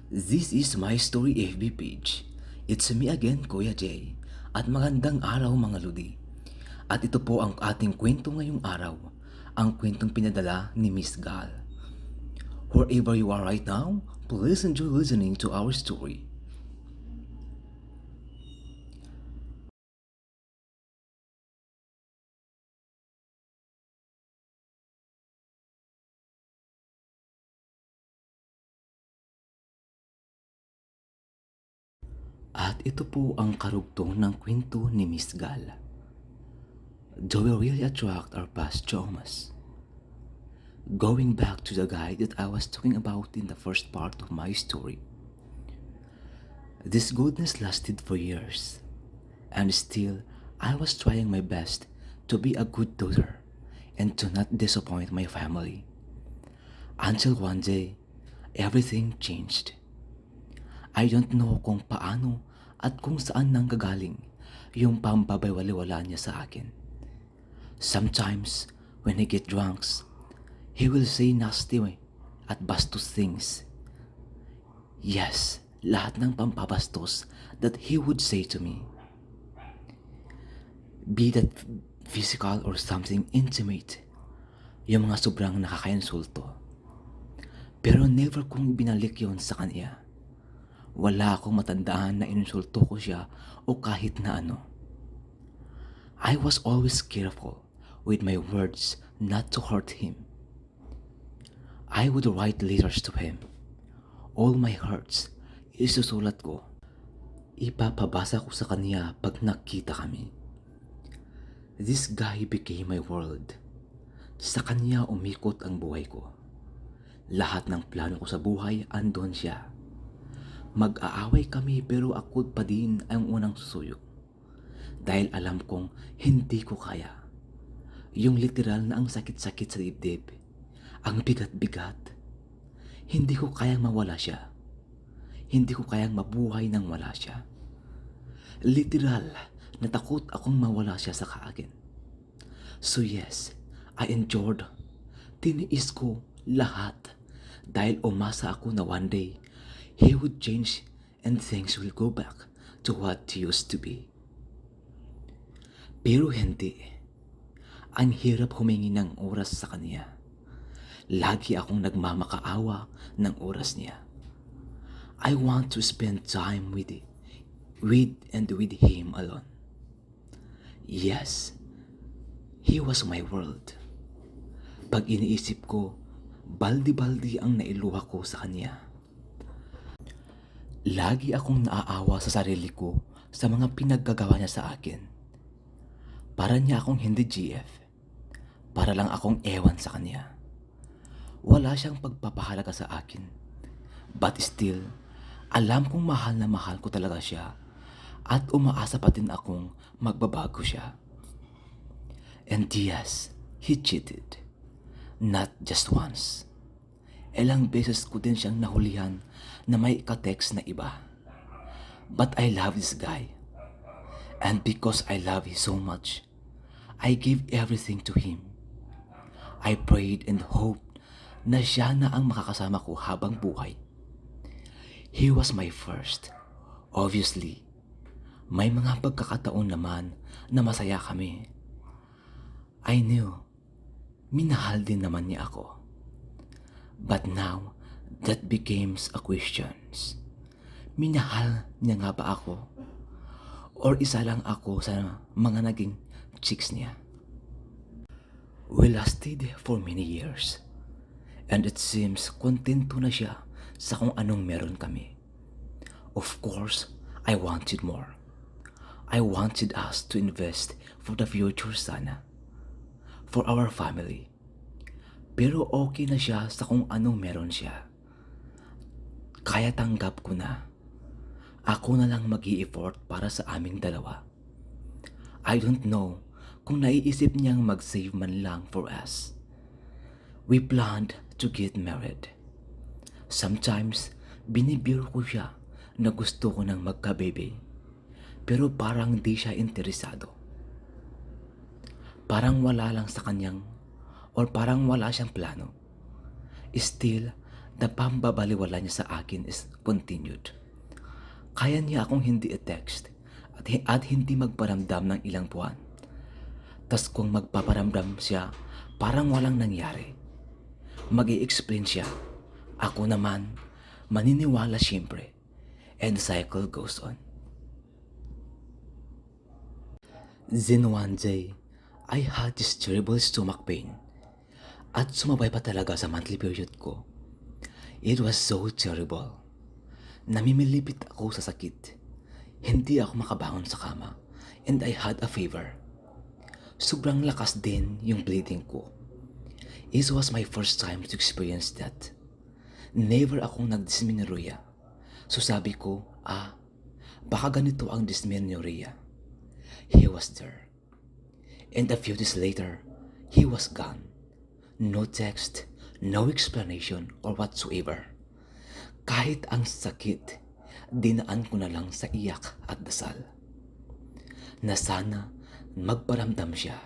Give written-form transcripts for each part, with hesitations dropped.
This is my story FB page. It's me again, Kuya Jay. At magandang araw mga ludi. At ito po ang ating kwento ngayong araw. Ang kwentong pinadala ni Miss Gal. Wherever you are right now, please enjoy listening to our story. At ito po ang karugtong ng kwento ni Miss Gal. Do we really attract our past traumas? Going back to the guy that I was talking about in the first part of my story. This goodness lasted for years, and still I was trying my best to be a good daughter and to not disappoint my family. Until one day, everything changed. I don't know kung paano at kung saan nanggagaling yung pambabaywaliwala niya sa akin. Sometimes, when he get drunks, he will say nasty at bastos things. Yes, lahat ng pampabastos that he would say to me. Be that physical or something intimate, yung mga sobrang nakakainsulto. Pero never kong binalik yon sa kanya. Wala akong matandaan na insulto ko siya o kahit na ano. I was always careful with my words not to hurt him. I would write letters to him. All my hurts, isusulat ko. Ipapabasa ko sa kanya pag nakita kami. This guy became my world. Sa kanya umikot ang buhay ko. Lahat ng plano ko sa buhay andon siya. Mag-aaway kami pero ako pa din ang unang susuyo. Dahil alam kong hindi ko kaya. Yung literal na ang sakit-sakit sa dibdib. Ang bigat-bigat. Hindi ko kayang mawala siya. Hindi ko kayang mabuhay nang wala siya. Literal na takot akong mawala siya sa akin. So yes, I endured. Tiniis ko lahat. Dahil umasa ako na one day, he would change and things will go back to what he used to be. Pero hindi. Ang hirap humingi ng oras sa kanya. Lagi akong nagmamakaawa ng oras niya. I want to spend time with him alone. Yes, he was my world. Pag iniisip ko, baldi-baldi ang nailuha ko sa kanya. Lagi akong naaawa sa sarili ko sa mga pinaggagawa niya sa akin. Para niya akong hindi GF. Para lang akong ewan sa kanya. Wala siyang pagpapahalaga sa akin. But still, alam kong mahal na mahal ko talaga siya at umaasa pa din akong magbabago siya. And yes, he cheated. Not just once. Ilang beses ko din siyang nahulihan na may ka-text na iba. But I love this guy. And because I love him so much, I gave everything to him. I prayed and hoped na siya na ang makakasama ko habang buhay. He was my first. Obviously, may mga pagkakataon naman na masaya kami. I knew, minahal din naman niya ako. But now, that becomes a question. Minahal niya nga ba ako? Or isa lang ako sa mga naging chicks niya? We lasted for many years. And it seems kontento na siya sa kung anong meron kami. Of course, I wanted more. I wanted us to invest for the future sana. For our family. Pero okay na siya sa kung anong meron siya. Kaya tanggap ko na. Ako na lang mag-i-effort para sa aming dalawa. I don't know kung naiisip niyang mag-save man lang for us. We planned to get married. Sometimes, binibiro ko siya na gusto ko nang magka-baby. Pero parang di siya interesado. Parang wala lang sa kanyang or parang wala siyang plano. Still, na pambabaliwala niya sa akin is continued. Kaya niya akong hindi i-text at hindi magparamdam ng ilang buwan. Tas kung magpaparamdam siya, parang walang nangyari. Mag-i-explain siya. Ako naman, maniniwala siyempre. And the cycle goes on. Then one day, I had this terrible stomach pain. At sumabay pa talaga sa monthly period ko. It was so terrible. Namimilipit ako sa sakit. Hindi ako makabangon sa kama. And I had a fever. Sobrang lakas din yung bleeding ko. It was my first time to experience that. Never akong nag-dysmenorrhea. So sabi ko, baka ganito ang dysmenorrhea. He was there. And a few days later, he was gone. No text, no explanation or whatsoever. Kahit ang sakit, dinaan ko na lang sa iyak at dasal. Na sana magparamdam siya.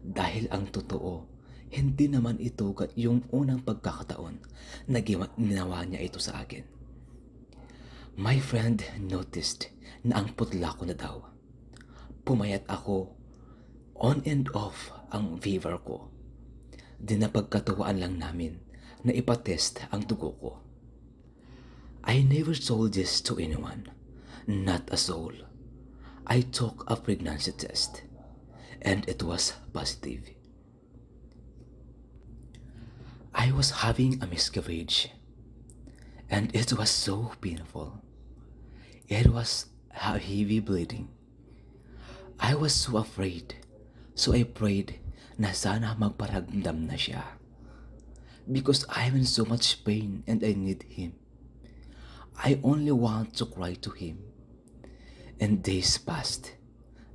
Dahil ang totoo, hindi naman ito yung unang pagkakataon na ginawa niya ito sa akin. My friend noticed na ang putla ko na daw. Pumayat ako, on and off ang fever ko. Dinapagkatuwaan lang namin na ipatest ang dugo ko. I never told this to anyone, not a soul. I took a pregnancy test, and it was positive. I was having a miscarriage, and it was so painful. It was a heavy bleeding. I was so afraid, so I prayed na sana magparamdam na siya. Because I'm in so much pain and I need him. I only want to cry to him. And days passed.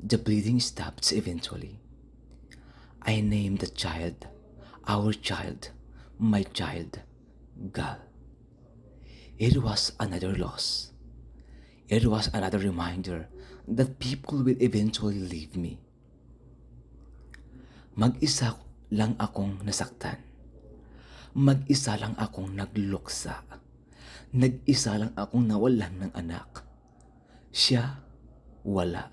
The bleeding stopped eventually. I named the child, our child, my child, Gal. It was another loss. It was another reminder that people will eventually leave me. Mag-isa lang akong nasaktan. Mag-isa lang akong nagluksa. Nag-isa lang akong nawalan ng anak. Siya, wala.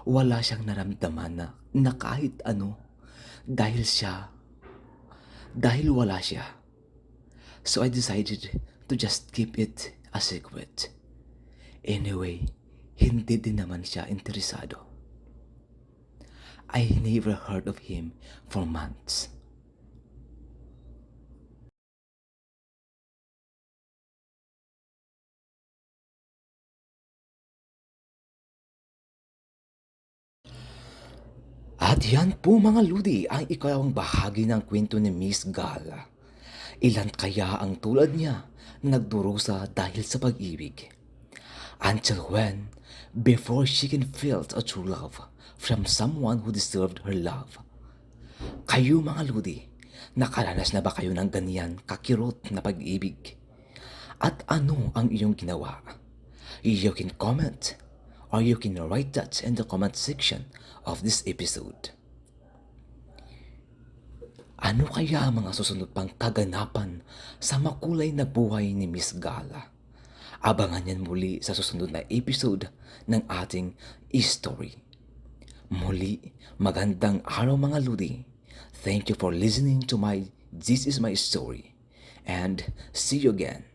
Wala siyang naramdaman na kahit ano dahil wala siya. So I decided to just keep it a secret. Anyway, hindi din naman siya interesado. I never heard of him for months. At yan po mga ludi ang ikalawang bahagi ng kwento ni Miss Gala. Ilan kaya ang tulad niya na nagdurusa dahil sa pag-ibig? Until when, before she can feel a true love from someone who deserved her love. Kayo mga ludi, nakaranas na ba kayo ng ganyan kakirot na pag-ibig? At ano ang iyong ginawa? You can comment or you can write that in the comment section of this episode. Ano kaya ang mga susunod pang kaganapan sa makulay na buhay ni Miss Gala? Abangan yan muli sa susunod na episode ng ating story. Muli, magandang araw mga ludi. Thank you for listening to my This Is My Story. And see you again.